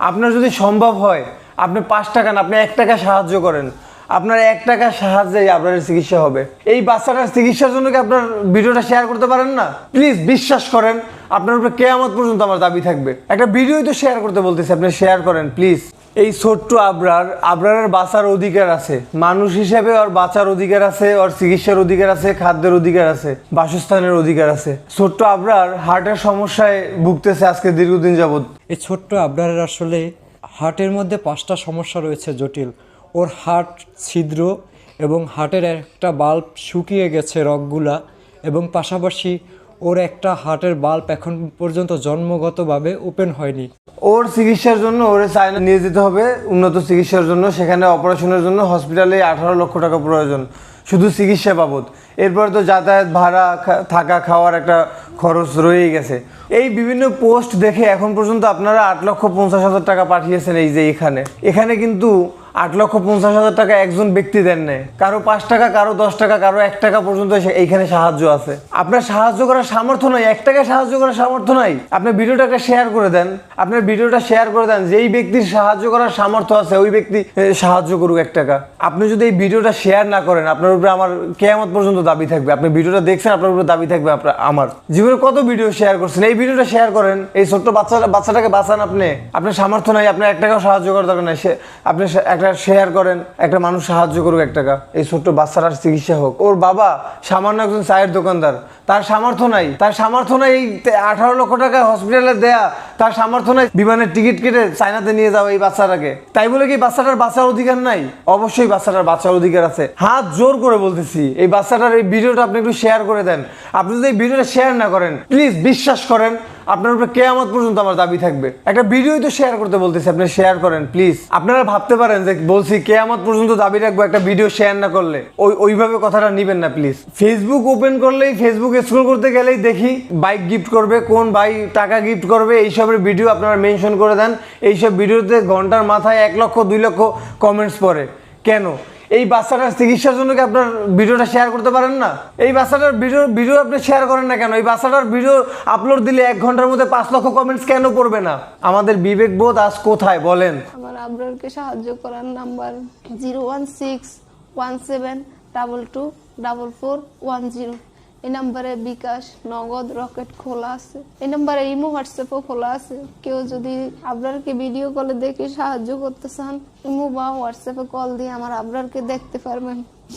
আপনার যদি সম্ভব হয় আপনি 5 টাকা না, আপনি 1 টাকা সাহায্য করেন। আপনার 1 টাকার সাহায্যে আপনার চিকিৎসা হবে। এই বাচ্চাটার চিকিৎসার জন্য কি আপনার ভিডিওটা শেয়ার করতে পারেন না? প্লিজ বিশ্বাস করেন, আপনার উপরে কিয়ামত পর্যন্ত আমার দাবি থাকবে। একটা ভিডিওই তো শেয়ার করতে বলতেছি, আপনি শেয়ার করেন প্লিজ। এই ছোট্ট আবরারের বাঁচার অধিকার আছে, মানুষ হিসেবে ওর বাঁচার অধিকার আছে, ওর চিকিৎসার অধিকার আছে, খাদ্যের অধিকার আছে, বাসস্থানের অধিকার আছে। ছোট্ট আবরার হার্টের সমস্যায় ভুগতেছে আজকে দীর্ঘদিন যাবৎ। এই ছোট্ট আবরারের আসলে হার্টের মধ্যে 5টা সমস্যা রয়েছে জটিল। ওর হার্ট ছিদ্র এবং হার্টের একটা বাল্ব শুকিয়ে গেছে রগগুলা, এবং পাশাপাশি ওর একটা হার্টের বাল্ব এখন পর্যন্ত জন্মগতভাবে ওপেন হয়নি। ওর চিকিৎসার জন্য ওরে চায়না নিয়ে যেতে হবে উন্নত চিকিৎসার জন্য। সেখানে অপারেশনের জন্য হসপিটালে 18 লক্ষ টাকা প্রয়োজন শুধু চিকিৎসা বাবদ। এরপরে তো যাতায়াত ভাড়া, থাকা খাওয়ার একটা খরচ রয়েই গেছে। এই বিভিন্ন পোস্ট দেখে এখন পর্যন্ত আপনারা 8,50,000 টাকা পাঠিয়েছেন। এই যে এখানে কিন্তু 8,50,000 টাকা একজন ব্যক্তি দেন নাই। কারো 5 টাকা, কারো 10 টাকা, কারো 1 টাকা পর্যন্ত এইখানে সাহায্য আছে। আপনার সাহায্য করার সামর্থ্য নাই, 1 টাকা সাহায্য করার সামর্থ্য নাই, আপনি ভিডিওটাকে শেয়ার করে দেন। আপনার ভিডিওটা শেয়ার করে দেন, যেই ব্যক্তির সাহায্য করার সামর্থ্য আছে ওই ব্যক্তি সাহায্য করুক 1 টাকা। আপনি যদি এই ভিডিওটা শেয়ার না করেন, আপনার উপরে আমার কিয়ামত পর্যন্ত দাবি থাকবে। আপনি ভিডিওটা দেখছেন, আপনার উপরে দাবি থাকবে। আমার জীবনে কত ভিডিও শেয়ার করছেন, এই ভিডিওটা শেয়ার করেন। এই ছোট্ট বাচ্চাটাকে বাঁচান। আপনার সামর্থ্য নাই, আপনার 1 টাকাও সাহায্য করার দরকার নাই। আপনি একটা শেয়ার করেন, একটা মানুষ সাহায্য করুক 1 টাকা। এই ছোট্ট বাচ্চাটার চিকিৎসা হোক। ওর বাবা সামান্য একজন চায়ের দোকানদার, তার সামর্থ্য নাই এই 18 লক্ষ টাকা হসপিটালে দেয়া, তার সামর্থ্য নাই বিমানের টিকিট কেটে চায়নাতে নিয়ে যাও এই বাচ্চাটাকে। তাই বলে কি বাচ্চাটার বাঁচার অধিকার নাই? অবশ্যই বাচ্চাটার বাঁচার অধিকার আছে। হাত জোর করে বলতেছি, এই বাচ্চাটার এই ভিডিওটা আপনি একটু শেয়ার করে দেন। আপনি যদি এই ভিডিওটা শেয়ার না করেন, প্লিজ বিশ্বাস করেন, আপনার উপরে কিয়ামত পর্যন্ত আমার দাবি থাকবে। একটা ভিডিওই তো শেয়ার করতে বলতেছি, আপনি শেয়ার করেন প্লিজ। আপনারা ভাবতে পারেন যে বলছি কিয়ামত পর্যন্ত দাবি রাখবো, একটা ভিডিও শেয়ার না করলে। ওইভাবে কথাটা নিবেন না প্লিজ। ফেসবুক ওপেন করলেই, ফেসবুক স্ক্রল করতে গেলেই দেখি বাইক গিফট করবে, কোন ভাই টাকা গিফট করবে, এইসবের ভিডিও আপনারা মেনশন করে দেন। এইসব ভিডিওতে ঘন্টার মাথায় 1 লক্ষ 2 লক্ষ কমেন্টস পড়ে। কেন? এই বাচ্চাটার চিকিৎসার জন্য কি আপনার ভিডিওটা শেয়ার করতে পারেন না? এই বাচ্চাটার ভিডিও আপনি শেয়ার করেন না কেন? এই বাচ্চাটার ভিডিও আপলোড দিলে 1 ঘন্টার মধ্যে 5 লক্ষ কমেন্টস কেন পড়বে না? আমাদের বিবেকবোধ আজ কোথায় বলেন? আমার আবরারকে সাহায্য করার নাম্বার 01617224410। এই নাম্বারে বিকাশ, নগদ, রকেট খোলা আছে। এই নাম্বারে ইমো, হোয়াটসঅ্যাপও খোলা আছে। কেউ যদি আবরারকে ভিডিও কলে দেখে সাহায্য করতে চান, ইমো বা হোয়াটসঅ্যাপে কল দিয়ে আমার আবরারকে দেখতে পারবেন।